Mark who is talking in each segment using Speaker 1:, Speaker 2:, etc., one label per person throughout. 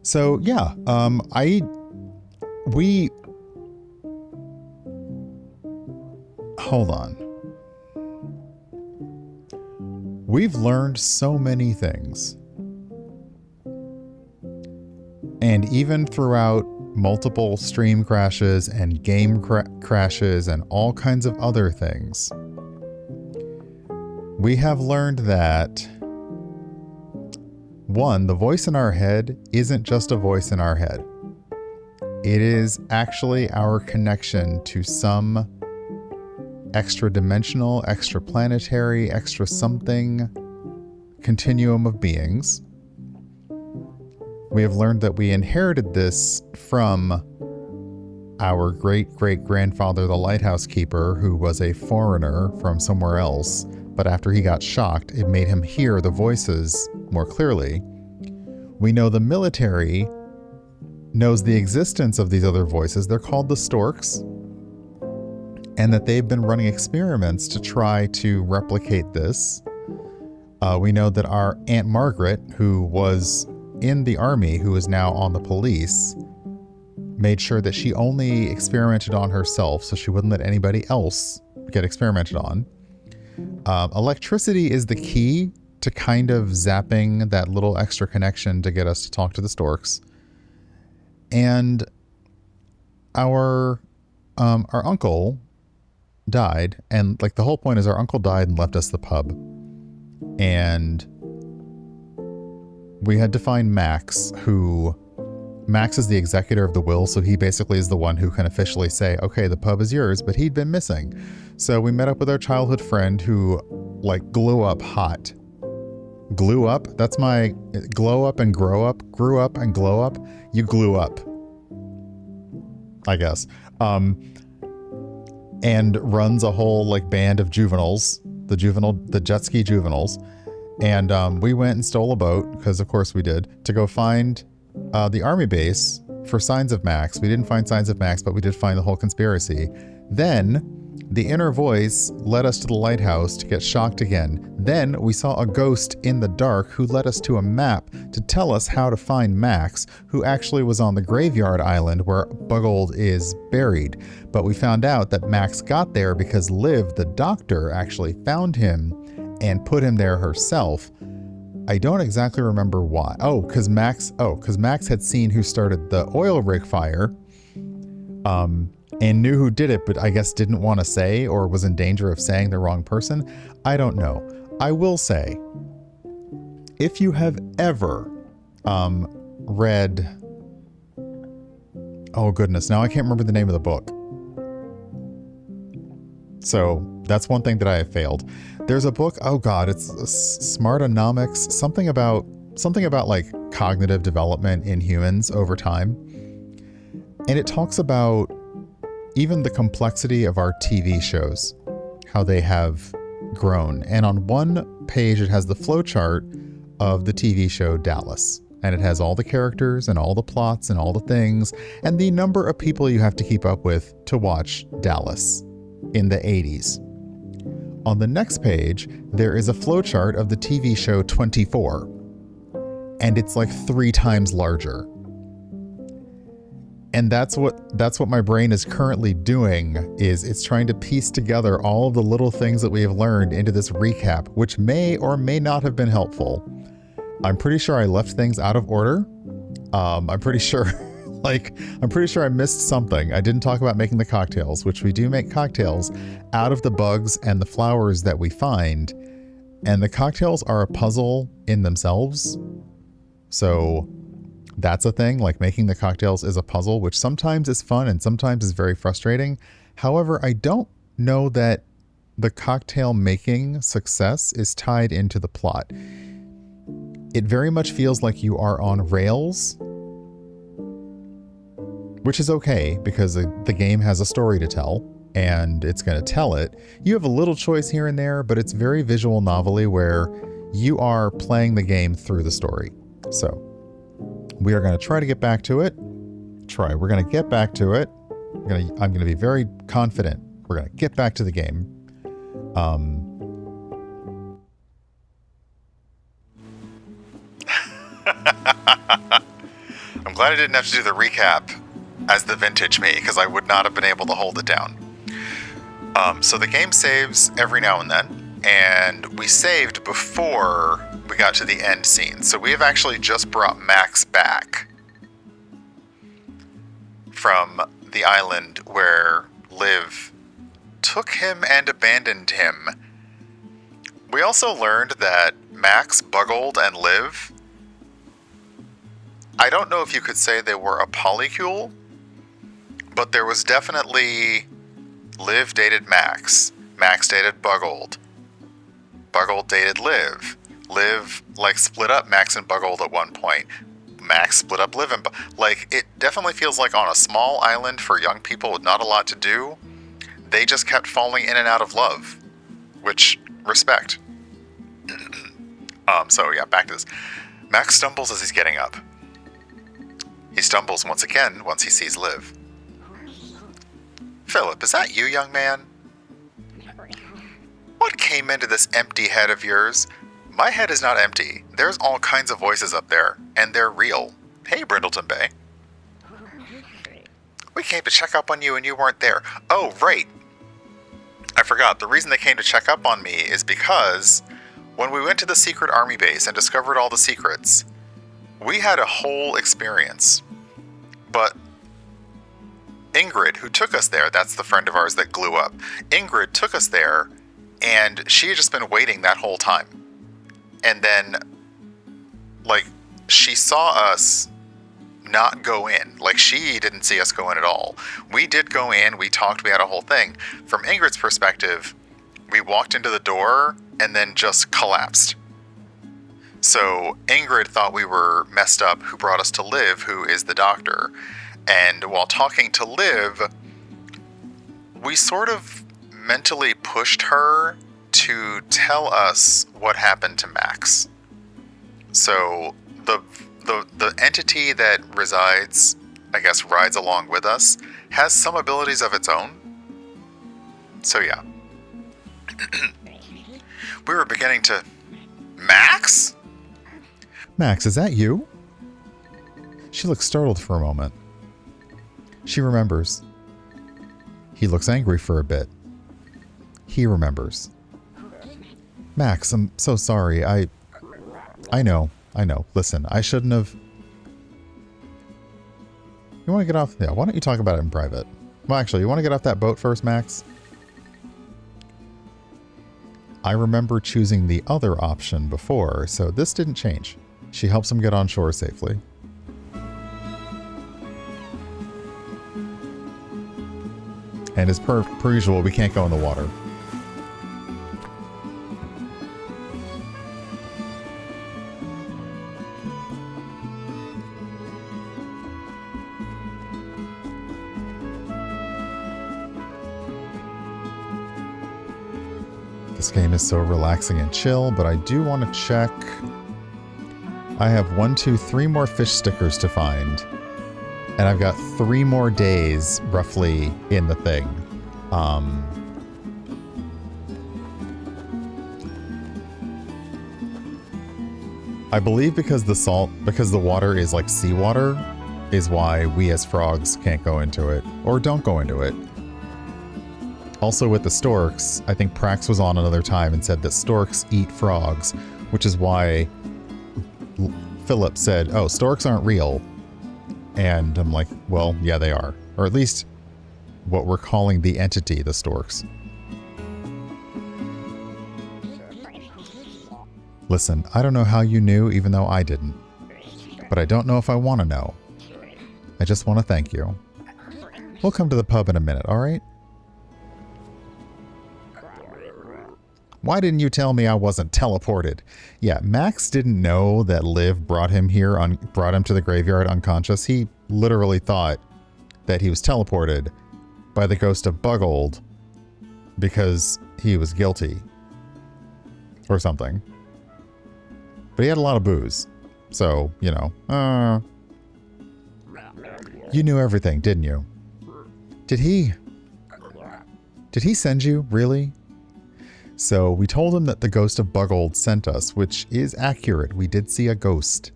Speaker 1: So yeah, we hold on. We've learned so many things. And even throughout multiple stream crashes and game crashes and all kinds of other things, we have learned that, one, the voice in our head isn't just a voice in our head. It is actually our connection to some extra dimensional, extra planetary, extra something continuum of beings. We have learned that we inherited this from our great-great-grandfather, the lighthouse keeper, who was a foreigner from somewhere else, but after he got shocked, it made him hear the voices more clearly. We know the military knows the existence of these other voices. They're called the storks, and that they've been running experiments to try to replicate this. We know that our Aunt Margaret, who was in the army, who is now on the police, made sure that she only experimented on herself so she wouldn't let anybody else get experimented on. Electricity is the key to kind of zapping that little extra connection to get us to talk to the storks. And our uncle died, and like the whole point is our uncle died and left us the pub, and we had to find Max, Max is the executor of the will, so he basically is the one who can officially say, okay, the pub is yours, but he'd been missing. So we met up with our childhood friend who like glue up hot. Glue up? That's my glow up and grow up. Grew up and glow up. You glue up, I guess. And runs a whole like band of juveniles, the jet ski juveniles. And we went and stole a boat, because of course we did, to go find the army base for signs of Max. We didn't find signs of Max, but we did find the whole conspiracy. Then the inner voice led us to the lighthouse to get shocked again. Then we saw a ghost in the dark who led us to a map to tell us how to find Max, who actually was on the graveyard island where Buggold is buried. But we found out that Max got there because Liv, the doctor, actually found him and put him there herself. I don't exactly remember why. Because Max had seen who started the oil rig fire, and knew who did it, but I guess didn't want to say, or was in danger of saying the wrong person. I don't know. I will say, if you have ever read, oh goodness, now I can't remember the name of the book. So that's one thing that I have failed. There's a book, oh god, it's Smartonomics, something about like cognitive development in humans over time. And it talks about even the complexity of our TV shows, how they have grown. And on one page, it has the flowchart of the TV show Dallas. And it has all the characters and all the plots and all the things and the number of people you have to keep up with to watch Dallas in the 80s. On the next page, there is a flowchart of the TV show 24. And it's like 3 times larger. And that's what my brain is currently doing, is it's trying to piece together all of the little things that we have learned into this recap, which may or may not have been helpful. I'm pretty sure I left things out of order. I'm pretty sure I missed something. I didn't talk about making the cocktails, which we do make cocktails out of the bugs and the flowers that we find. And the cocktails are a puzzle in themselves. So that's a thing, like making the cocktails is a puzzle, which sometimes is fun and sometimes is very frustrating. However, I don't know that the cocktail making success is tied into the plot. It very much feels like you are on rails, which is okay because the game has a story to tell and it's going to tell it. You have a little choice here and there, but it's very visual novelty where you are playing the game through the story. So we are going to try to get back to it. We're going to get back to it. I'm going to be very confident. We're going to get back to the game. glad I didn't have to do the recap as the vintage me, because I would not have been able to hold it down. So the game saves every now and then, and we saved before we got to the end scene. So we have actually just brought Max back from the island where Liv took him and abandoned him. We also learned that Max, Buggold, and Liv, I don't know if you could say they were a polycule, but there was definitely Liv dated Max, Max dated Buggold, Buggold dated Liv, Liv, like, split up Max and Buggold at one point, Max split up Liv and like, it definitely feels like on a small island for young people with not a lot to do, they just kept falling in and out of love, which, respect. So yeah, back to this. Max stumbles as he's getting up. He stumbles once again once he sees Liv. Philip, is that you, young man? What came into this empty head of yours? My head is not empty. There's all kinds of voices up there, and they're real. Hey, Brindleton Bay. We came to check up on you and you weren't there. Oh, right. I forgot. The reason they came to check up on me is because when we went to the secret army base and discovered all the secrets, we had a whole experience. But Ingrid, who took us there, that's the friend of ours that glue up, Ingrid took us there, and she had just been waiting that whole time. And then, like, she saw us not go in. Like, she didn't see us go in at all. We did go in, we talked, we had a whole thing. From Ingrid's perspective, we walked into the door and then just collapsed. So Ingrid thought we were messed up, who brought us to Liv, who is the doctor. And while talking to Liv, we sort of mentally pushed her to tell us what happened to Max. So the entity that resides, I guess, rides along with us, has some abilities of its own. So yeah. We were beginning to... Max?
Speaker 2: Max, is that you? She looks startled for a moment. She remembers. He looks angry for a bit. He remembers. Max, I'm so sorry. I know. Listen, I shouldn't have... You want to get off... Yeah, why don't you talk about it in private? Well, actually, you want to get off that boat first, Max? I remember choosing the other option before, so this didn't change. She helps him get on shore safely. And as per usual, we can't go in the water. This game is so relaxing and chill, but I do want to check. I have 1, 2, 3 more fish stickers to find. And I've got 3 more days, roughly, in the thing. I believe because the water is like seawater, is why we as frogs can't go into it, or don't go into it. Also with the storks, I think Prax was on another time and said that storks eat frogs, which is why Philip said, oh, storks aren't real. And I'm like, well, yeah, they are. Or at least what we're calling the entity, the storks. Listen, I don't know how you knew, even though I didn't. But I don't know if I want to know. I just want to thank you. We'll come to the pub in a minute, all right? Why didn't you tell me I wasn't teleported? Yeah, Max didn't know that Liv brought him here, brought him to the graveyard unconscious. He literally thought that he was teleported by the ghost of Buggold because he was guilty or something. But he had a lot of booze, so, you know. You knew everything, didn't you? Did he send you, really? So we told him that the ghost of Buggold sent us, which is accurate. We did see a ghost.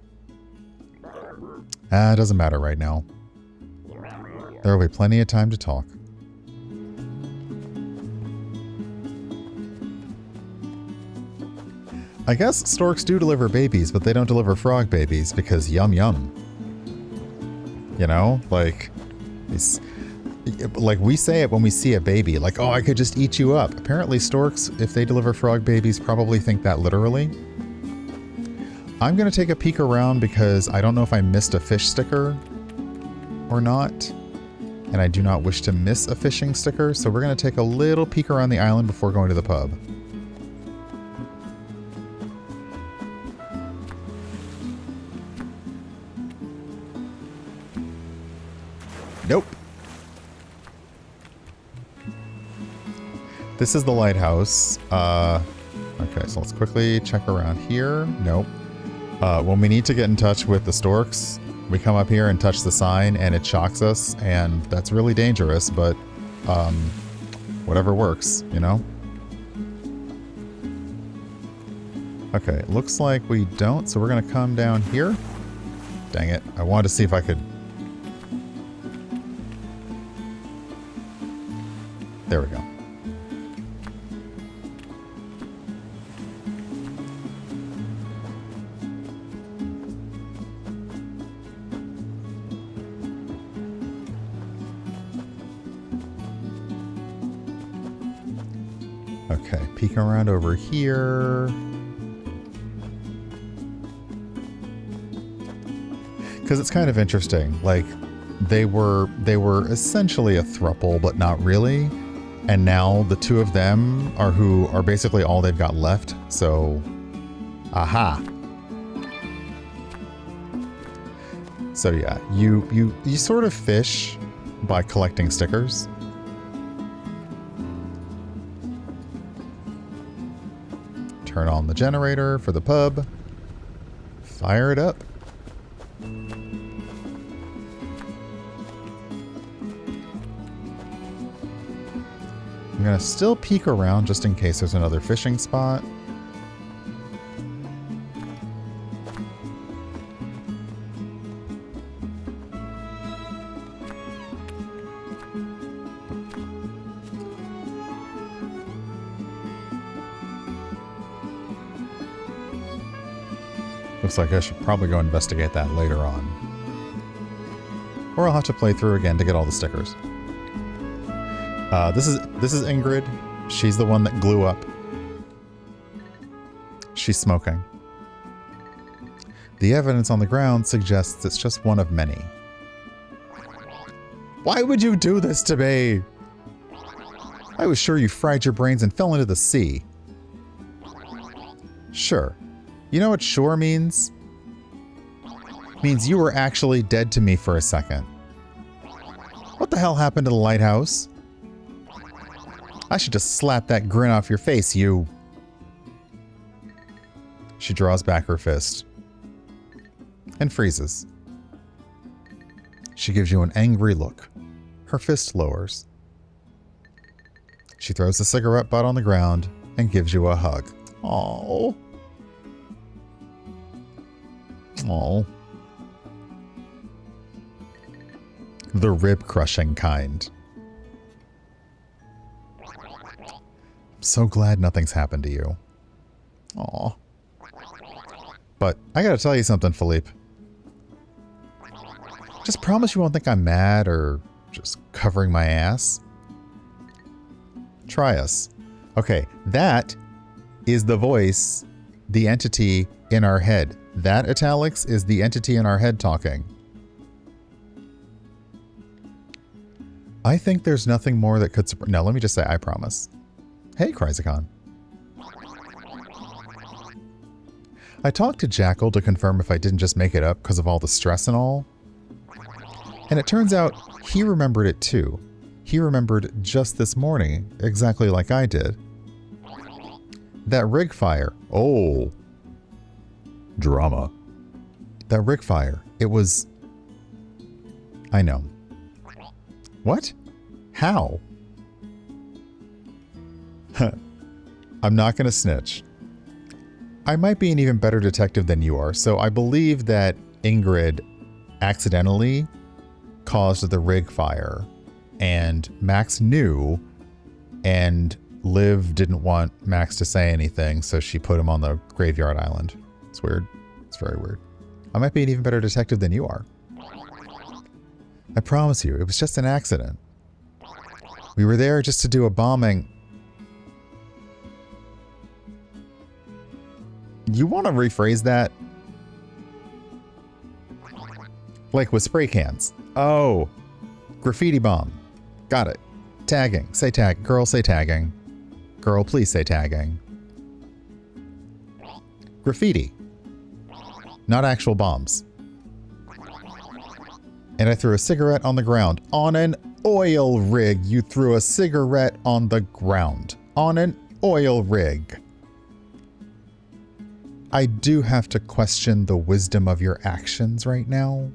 Speaker 2: It doesn't matter right now. There will be plenty of time to talk. I guess storks do deliver babies, but they don't deliver frog babies because yum yum. You know, like we say it when we see a baby, like, oh, I could just eat you up. Apparently storks, if they deliver frog babies, probably think that literally. I'm going to take a peek around because I don't know if I missed a fish sticker or not. And I do not wish to miss a fishing sticker, so we're going to take a little peek around the island before going to the pub. Nope. This is the lighthouse. Okay, so let's quickly check around here. Nope. When we need to get in touch with the storks, we come up here and touch the sign and it shocks us, and that's really dangerous, but whatever works, you know? Okay, looks like we don't, so we're gonna come down here. Dang it, I wanted to see if I could... There we go. Okay, peeking around over here. Because it's kind of interesting. Like, they were essentially a throuple, but not really. And now the two of them are basically all they've got left. So, aha. So yeah, you sort of fish by collecting stickers. Turn on the generator for the pub. Fire it up. I'm gonna still peek around just in case there's another fishing spot. Looks like I should probably go investigate that later on. Or I'll have to play through again to get all the stickers. This is Ingrid. She's the one that glue up. She's smoking. The evidence on the ground suggests it's just one of many. Why would you do this to me? I was sure you fried your brains and fell into the sea. Sure. You know what sure means? Means you were actually dead to me for a second. What the hell happened to the lighthouse? I should just slap that grin off your face, you... She draws back her fist. And freezes. She gives you an angry look. Her fist lowers. She throws the cigarette butt on the ground and gives you a hug. Aww. Aww. The rib-crushing kind. I'm so glad nothing's happened to you. Aww. But I gotta tell you something, Philippe. Just promise you won't think I'm mad or just covering my ass. Try us. Okay, that is the voice, the entity in our head. That, italics, is the entity in our head talking. I think there's nothing more that could... No, let me just say, I promise. Hey, Chrysicon. I talked to Jackal to confirm if I didn't just make it up because of all the stress and all. And it turns out he remembered it too. He remembered just this morning, exactly like I did. That rig fire. Oh. Drama. That rig fire. It was... I know. What? How? I'm not going to snitch. I might be an even better detective than you are, so I believe that Ingrid
Speaker 1: accidentally caused the rig fire, and Max knew, and Liv didn't want Max to say anything, so she put him on the graveyard island. It's weird. It's very weird. I might be an even better detective than you are. I promise you, it was just an accident. We were there just to do a bombing. You want to rephrase that? Like with spray cans. Oh, graffiti bomb. Got it. Tagging. Say tag. Girl, say tagging. Girl, please say tagging. Graffiti. Not actual bombs. And I threw a cigarette on the ground. On an oil rig, you threw a cigarette on the ground. On an oil rig. I do have to question the wisdom of your actions right now.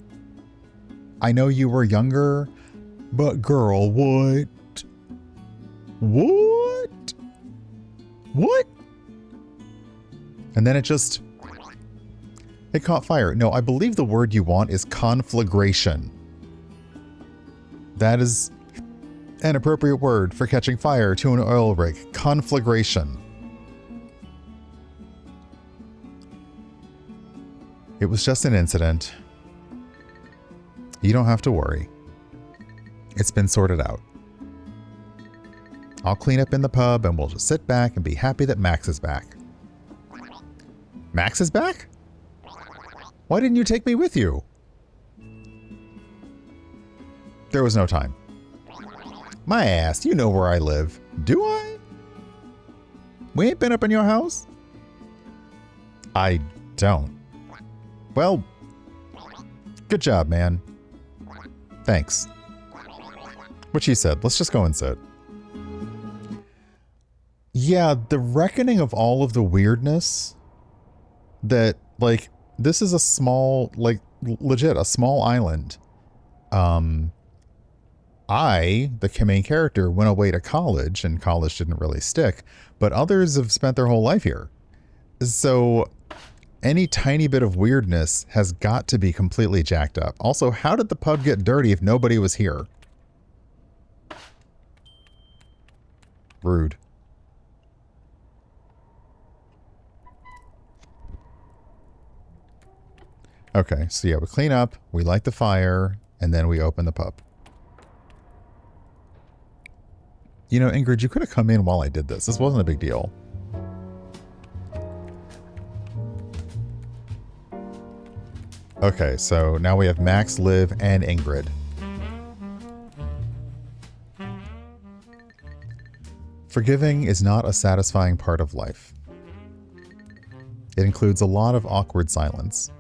Speaker 1: I know you were younger, but girl, what? What? What? And then it caught fire. No, I believe the word you want is conflagration. That is an appropriate word for catching fire to an oil rig. Conflagration. It was just an incident. You don't have to worry. It's been sorted out. I'll clean up in the pub and we'll just sit back and be happy that Max is back. Max is back? Why didn't you take me with you? There was no time. My ass, you know where I live. Do I? We ain't been up in your house? I don't. Well, good job, man. Thanks. What she said. Let's just go and sit. Yeah, the reckoning of all of the weirdness that, like, this is a small, like, legit, a small island. I, the main character, went away to college, and college didn't really stick, but others have spent their whole life here. So any tiny bit of weirdness has got to be completely jacked up. Also, how did the pub get dirty if nobody was here? Rude. Okay, so yeah, we clean up, we light the fire, and then we open the pub. You know, Ingrid, you could have come in while I did this. This wasn't a big deal. Okay, so now we have Max, Liv, and Ingrid. Forgiving is not a satisfying part of life. It includes a lot of awkward silence.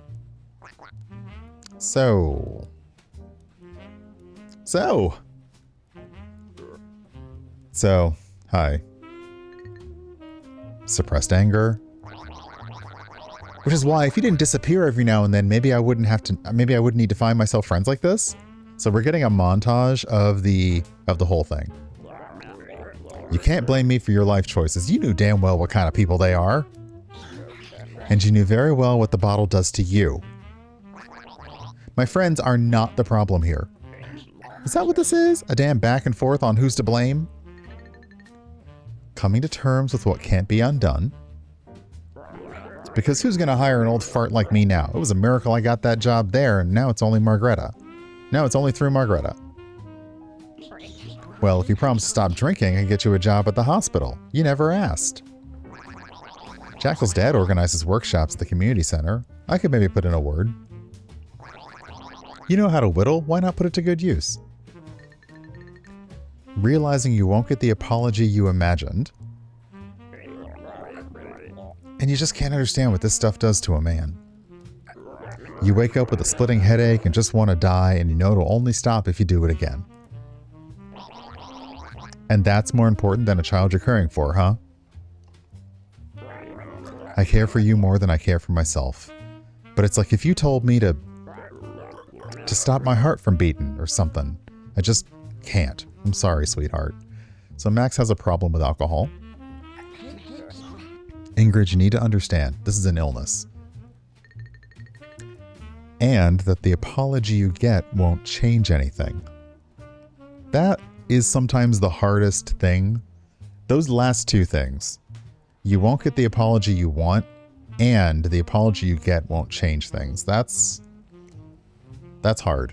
Speaker 1: So, hi. Suppressed anger. Which is why if you didn't disappear every now and then, maybe I wouldn't need to find myself friends like this. So we're getting a montage of the whole thing. You can't blame me for your life choices. You knew damn well what kind of people they are. And you knew very well what the bottle does to you. My friends are not the problem here. Is that what this is? A damn back and forth on who's to blame? Coming to terms with what can't be undone. Because who's going to hire an old fart like me now? It was a miracle I got that job there, and now it's only Margreta. Now it's only through Margreta. Well, if you promise to stop drinking, I can get you a job at the hospital. You never asked. Jackal's dad organizes workshops at the community center. I could maybe put in a word. You know how to whittle, why not put it to good use? Realizing you won't get the apology you imagined. And you just can't understand what this stuff does to a man. You wake up with a splitting headache and just want to die, and you know it'll only stop if you do it again. And that's more important than a child you're caring for, huh? I care for you more than I care for myself. But it's like if you told me to stop my heart from beating or something. I just can't. I'm sorry, sweetheart. So Max has a problem with alcohol. Ingrid, you need to understand. This is an illness. and that the apology you get won't change anything. That is sometimes the hardest thing. Those last two things. You won't get the apology you want, and the apology you get won't change things. That's hard.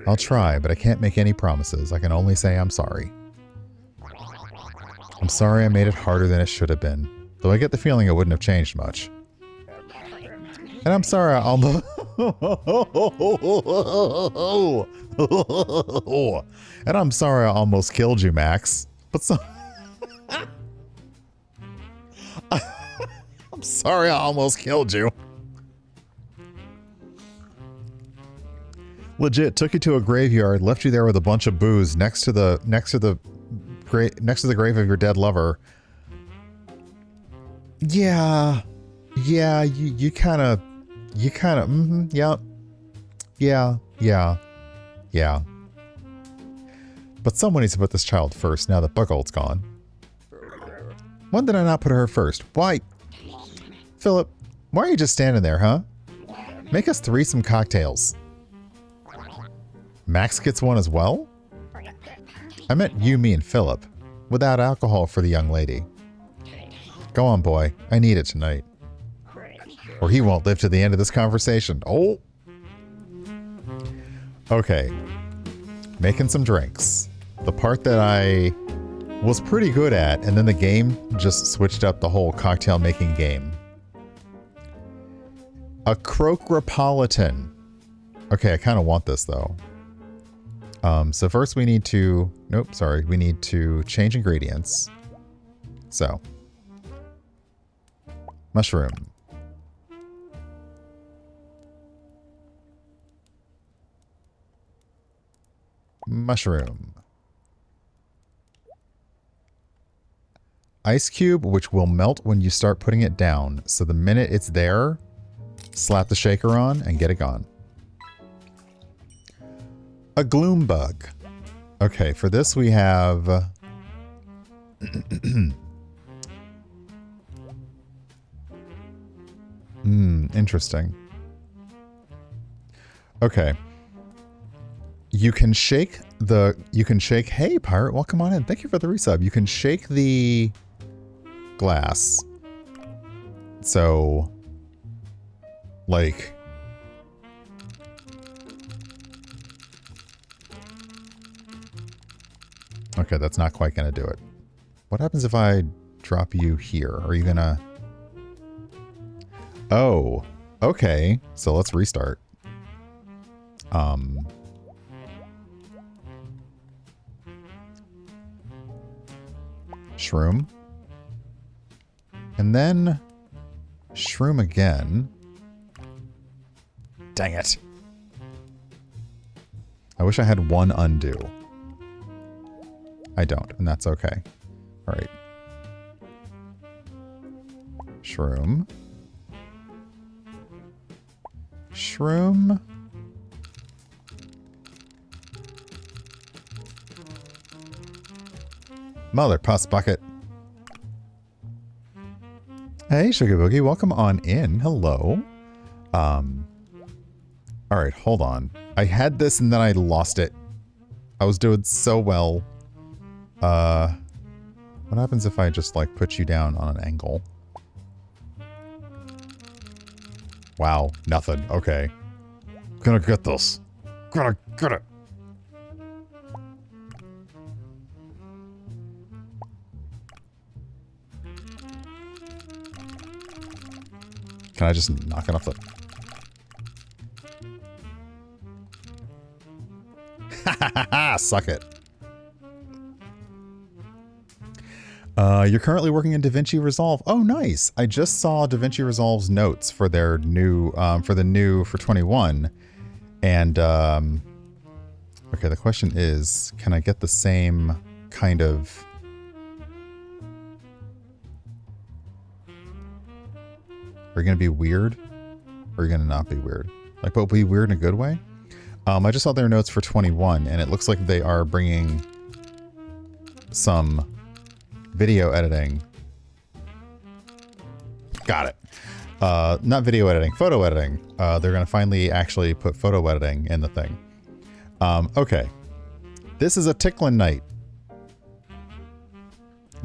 Speaker 1: I'll try, but I can't make any promises. I can only say I'm sorry. I'm sorry I made it harder than it should have been, though I get the feeling it wouldn't have changed much. And I'm sorry I almost... And I'm sorry I almost killed you, Max. But so... I'm sorry I almost killed you. Legit, took you to a graveyard, left you there with a bunch of booze next to the grave of your dead lover. Yeah, you kind of, yep, yeah. But someone needs to put this child first now that Buckhold's gone. When did I not put her first? Why? Philip, why are you just standing there, huh? Make us 3 some cocktails. Max gets one as well? I meant you, me, and Philip. Without alcohol for the young lady. Go on, boy. I need it tonight. Or he won't live to the end of this conversation. Oh! Okay. Making some drinks. The part that I was pretty good at, and then the game just switched up the whole cocktail making game. A Croquepolitan. Okay, I kind of want this, though. So first we need to... Nope, sorry. We need to change ingredients. So. Mushroom. Mushroom. Ice cube, which will melt when you start putting it down. So the minute it's there, slap the shaker on and get it gone. A gloom bug. Okay, for this we have... Interesting. Okay. You can shake, hey, Pirate, welcome on in. Thank you for the resub. You can shake the glass. So, like... Okay, that's not quite going to do it. What happens if I drop you here? Are you going to... Oh, okay. So let's restart. Shroom. And then shroom again. Dang it. I wish I had one undo. I don't, and that's okay. All right. Shroom. Shroom. Mother pus bucket. Hey, Sugar Boogie, welcome on in. Hello. All right, hold on. I had this and then I lost it. I was doing so well. What happens if I just like put you down on an angle? Wow, nothing. Okay. Gonna get this. Gonna get it. Can I just knock it off the... Suck it. You're currently working in DaVinci Resolve. Oh, nice. I just saw DaVinci Resolve's notes for their new, for 21. And, okay, the question is, can I get the same kind of... Are you going to be weird? Or are you going to not be weird? Like, but be weird in a good way? I just saw their notes for 21, and it looks like they are bringing some video editing. Got it.
Speaker 2: not video editing, photo editing. They're going to finally actually put photo editing in the thing. Okay. This is a tickling night.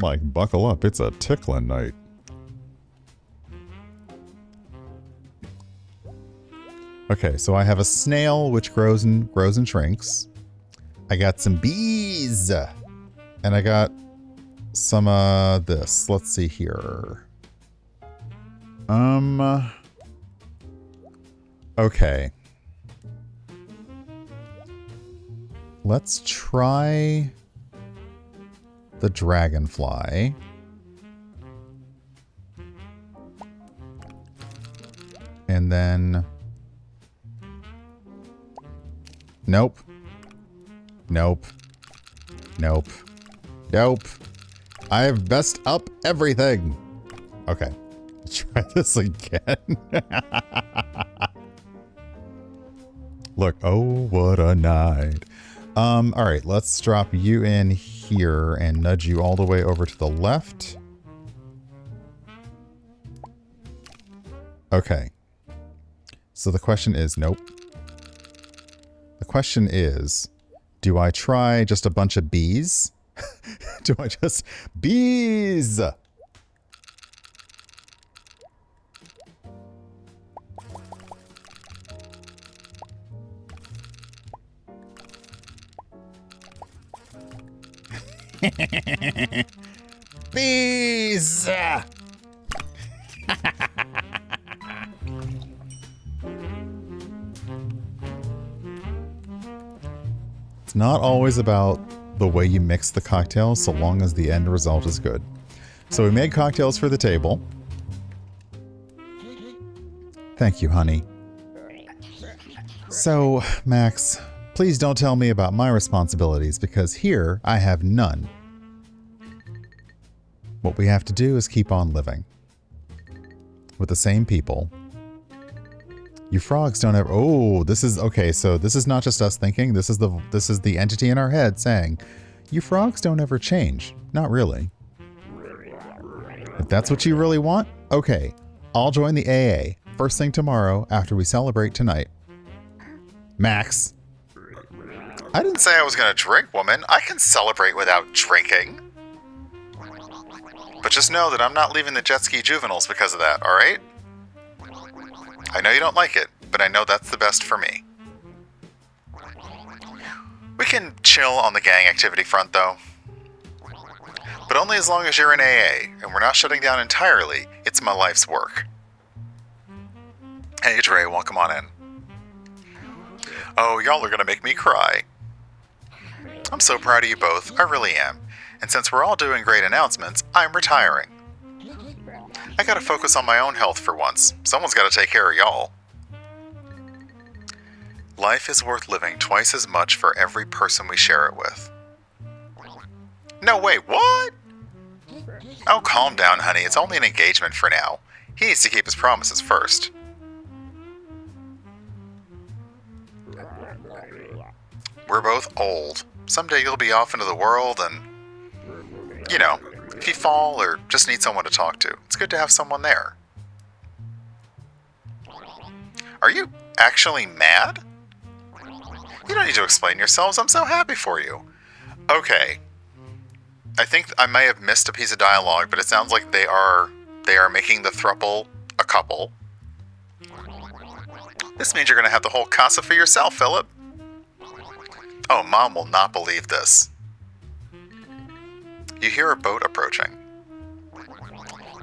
Speaker 2: Like, buckle up, it's a tickling night. Okay, so I have a snail which grows and shrinks. I got some bees. And I got some this. Let's see here. Okay. Let's try the dragonfly. And then... Nope. Nope. Nope. Nope. I've messed up everything. Okay. Let's try this again. Look, oh, what a night. All right, let's drop you in here and nudge you all the way over to the left. Okay. So the question is, nope. The question is, do I try just a bunch of bees? Do I just... Bees! Bees! It's not always about the way you mix the cocktail, so long as the end result is good. So we made cocktails for the table. Thank you, honey. So, Max, please don't tell me about my responsibilities, because here I have none. What we have to do is keep on living. With the same people. You frogs don't ever... Oh, this is... Okay, so this is not just us thinking. This is the entity in our head saying, you frogs don't ever change. Not really. If that's what you really want, okay. I'll join the AA first thing tomorrow after we celebrate tonight. Max. I didn't say I was going to drink, woman. I can celebrate without drinking. But just know that I'm not leaving the jet ski juveniles because of that, alright? I know you don't like it, but I know that's the best for me. We can chill on the gang activity front, though. But only as long as you're in AA, and we're not shutting down entirely. It's my life's work. Hey, Dre, welcome on in. Oh, y'all are gonna make me cry. I'm so proud of you both, I really am. And since we're all doing great announcements, I'm retiring. I gotta focus on my own health for once. Someone's gotta take care of y'all. Life is worth living twice as much for every person we share it with. No, wait, what? Oh, calm down, honey. It's only an engagement for now. He needs to keep his promises first. We're both old. Someday you'll be off into the world and... You know, if you fall or just need someone to talk to, it's good to have someone there. Are you actually mad? You don't need to explain yourselves. I'm so happy for you. Okay. I think I may have missed a piece of dialogue, but it sounds like they are making the throuple a couple. This means you're going to have the whole casa for yourself, Philip. Oh, Mom will not believe this. You hear a boat approaching.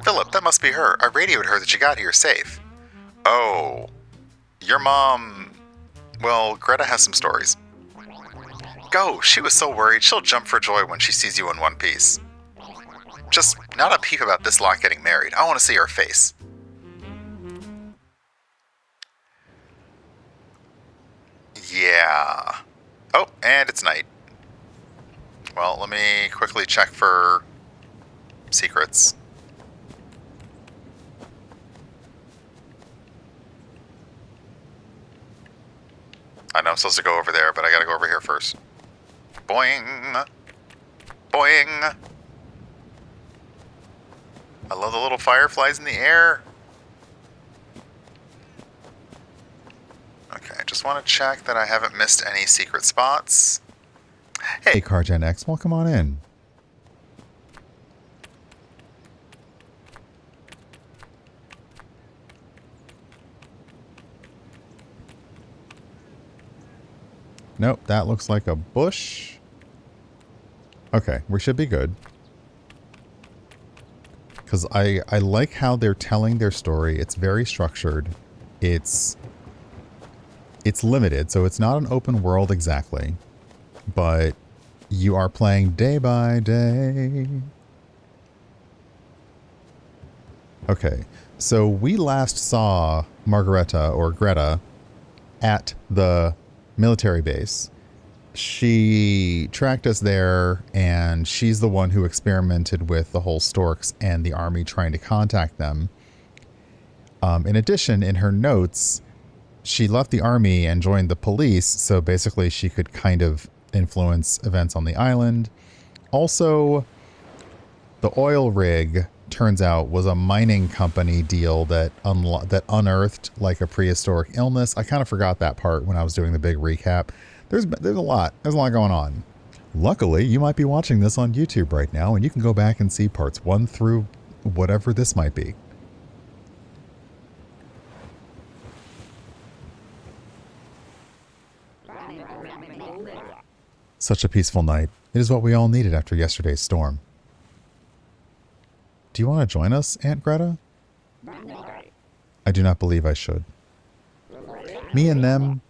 Speaker 2: Philip, that must be her. I radioed her that you got here safe. Oh. Your mom... Well, Greta has some stories. Go! She was so worried she'll jump for joy when she sees you in one piece. Just not a peep about this lot getting married. I want to see her face. Yeah. Oh, and it's night. Well, let me quickly check for secrets. I know I'm supposed to go over there, but I gotta go over here first. Boing! Boing! I love the little fireflies in the air.
Speaker 1: Just want to check that I haven't missed any secret spots. Hey,
Speaker 2: CarGen X, welcome on in. Nope, that looks like a bush. Okay, we should be good. Because I like how they're telling their story. It's very structured. It's limited, so it's not an open world exactly. But you are playing day by day. Okay, so we last saw Margareta, or Greta, at the military base. She tracked us there, and she's the one who experimented with the whole storks and the army trying to contact them. In addition, in her notes, she left the army and joined the police, so basically she could kind of influence events on the island. Also, the oil rig, turns out, was a mining company deal that unearthed like a prehistoric illness. I kind of forgot that part when I was doing the big recap. There's a lot going on. Luckily, you might be watching this on YouTube right now, and you can go back and see parts 1 through whatever this might be. Such a peaceful night. It is what we all needed after yesterday's storm. Do you want to join us, Aunt Greta? I do not believe I should. Me and them,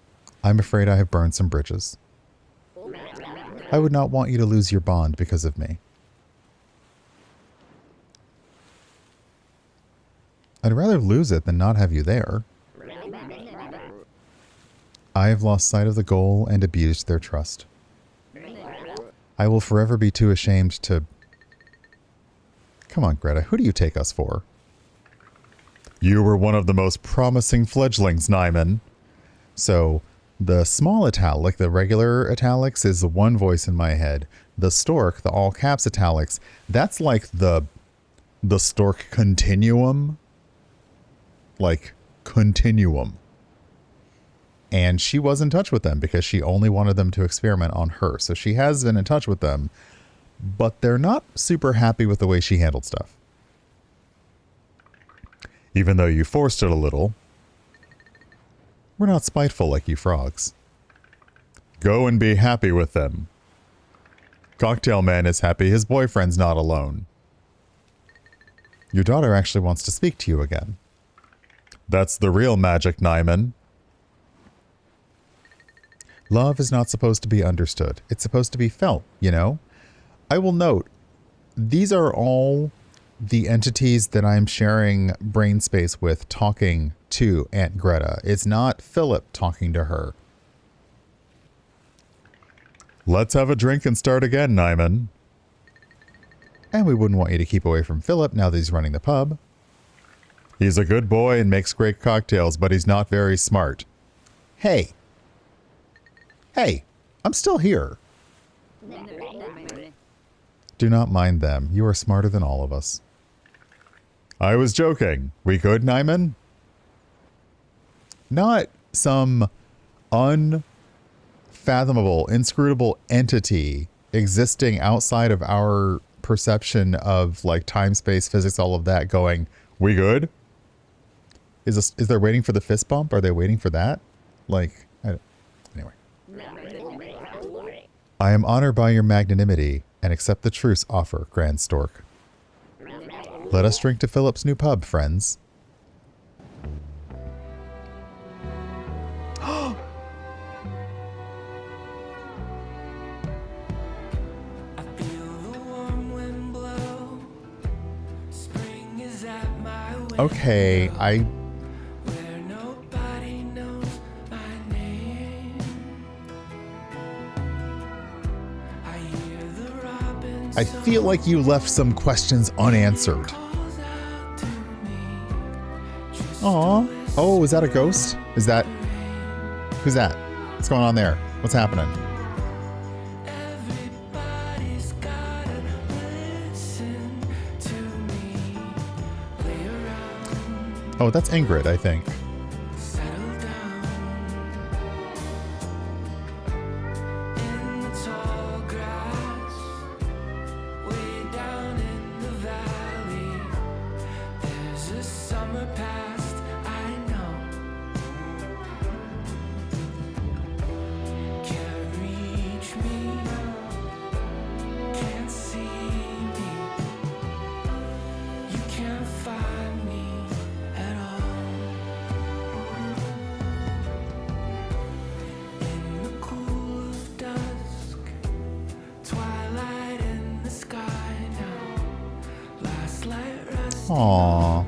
Speaker 2: I'm afraid I have burned some bridges. I would not want you to lose your bond because of me. I'd rather lose it than not have you there. I have lost sight of the goal and abused their trust. I will forever be too ashamed to... Come on, Greta, who do you take us for? You were one of the most promising fledglings, Nyman. So, the small italic, the regular italics, is the one voice in my head. The stork, the all caps italics, that's like the stork continuum. Like, continuum. And she was in touch with them because she only wanted them to experiment on her. So she has been in touch with them, but they're not super happy with the way she handled stuff. Even though you forced it a little, we're not spiteful like you frogs. Go and be happy with them. Cocktail Man is happy his boyfriend's not alone. Your daughter actually wants to speak to you again. That's the real magic, Nyman. Love is not supposed to be understood. It's supposed to be felt, you know? I will note, these are all the entities that I'm sharing brain space with talking to Aunt Greta. It's not Philip talking to her. Let's have a drink and start again, Nyman. And we wouldn't want you to keep away from Philip now that he's running the pub. He's a good boy and makes great cocktails, but he's not very smart. Hey. Hey, I'm still here. Do not mind them. You are smarter than all of us. I was joking. We good, Nyman? Not some unfathomable, inscrutable entity existing outside of our perception of like time, space, physics, all of that going, we good? Is there waiting for the fist bump? Are they waiting for that? Like, anyway. I am honored by your magnanimity and accept the truce offer, Grand Stork. Let us drink to Philip's new pub, friends. Okay, I feel like you left some questions unanswered. Aw. Oh, is that a ghost? Who's that? What's going on there? What's happening? Oh, that's Ingrid, I think. Aww.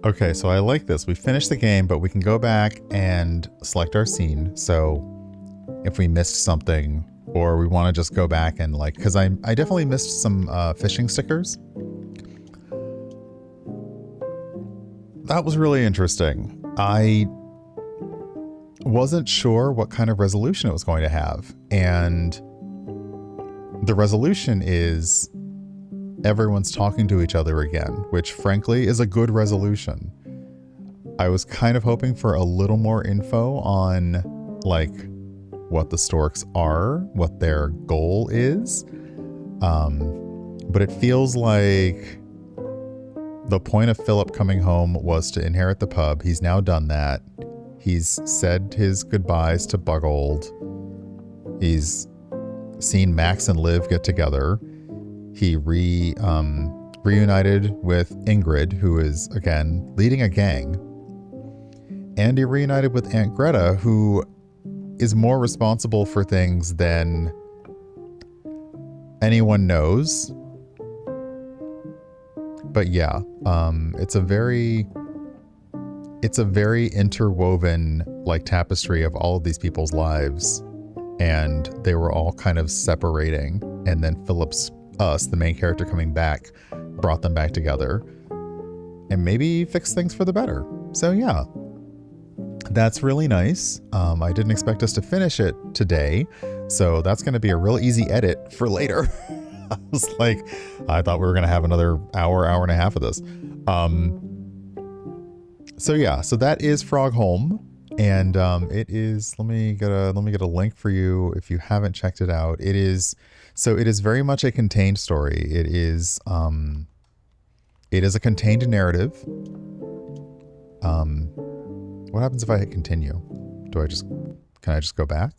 Speaker 2: Okay, so I like this. We finished the game, but we can go back and select our scene. So if we missed something or we want to just go back and like, because I definitely missed some fishing stickers. That was really interesting. I wasn't sure what kind of resolution it was going to have. And the resolution is everyone's talking to each other again, which frankly is a good resolution. I was kind of hoping for a little more info on like what the storks are, what their goal is. But it feels like the point of Philip coming home was to inherit the pub. He's now done that. He's said his goodbyes to Buggold. He's seen Max and Liv get together. He reunited with Ingrid, who is, again, leading a gang. And he reunited with Aunt Greta, who is more responsible for things than anyone knows. But yeah, it's a very interwoven like tapestry of all of these people's lives. And they were all kind of separating. And then the main character coming back, brought them back together and maybe fixed things for the better. So yeah, that's really nice. I didn't expect us to finish it today, so that's going to be a real easy edit for later. I was like, I thought we were going to have another hour and a half of this. So yeah, so that is Frog Holm. And it is, let me get a link for you if you haven't checked it out. It is very much a contained story. It is a contained narrative. What happens if I hit continue? Can I just go back?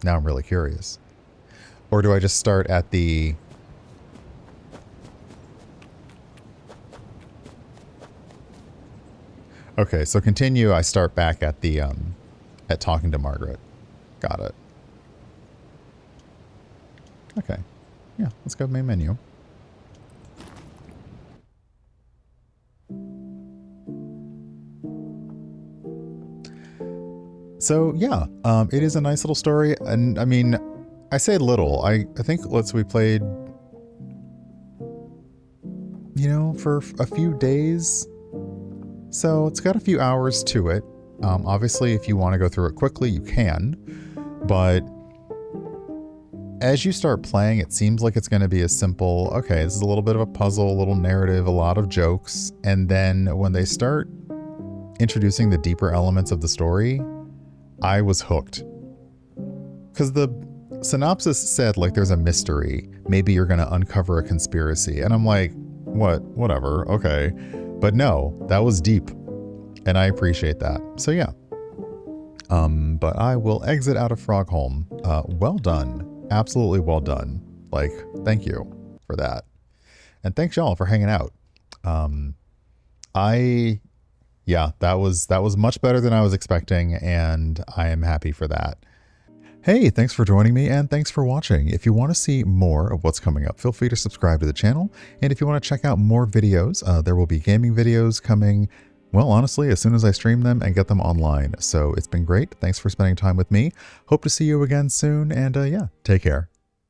Speaker 2: Now I'm really curious. Or do I just start at the... Okay, so continue, I start back at the, at talking to Margaret. Got it. Okay. Yeah, let's go main menu. So yeah, it is a nice little story. And I mean, I say little, I think we played, you know, for a few days. So it's got a few hours to it. Obviously, if you want to go through it quickly, you can. But as you start playing, it seems like it's going to be a simple, okay, this is a little bit of a puzzle, a little narrative, a lot of jokes. And then when they start introducing the deeper elements of the story, I was hooked. Because the synopsis said, like, there's a mystery. Maybe you're going to uncover a conspiracy. And I'm like, whatever, okay. But no, that was deep, and I appreciate that. So yeah. But I will exit out of Frog Holm. Well done. Absolutely well done. Like, thank you for that. And thanks y'all for hanging out. Yeah, that was much better than I was expecting, and I am happy for that. Hey, thanks for joining me and thanks for watching. If you want to see more of what's coming up, feel free to subscribe to the channel. And if you want to check out more videos, there will be gaming videos coming, well, honestly, as soon as I stream them and get them online. So it's been great. Thanks for spending time with me. Hope to see you again soon. And yeah, take care.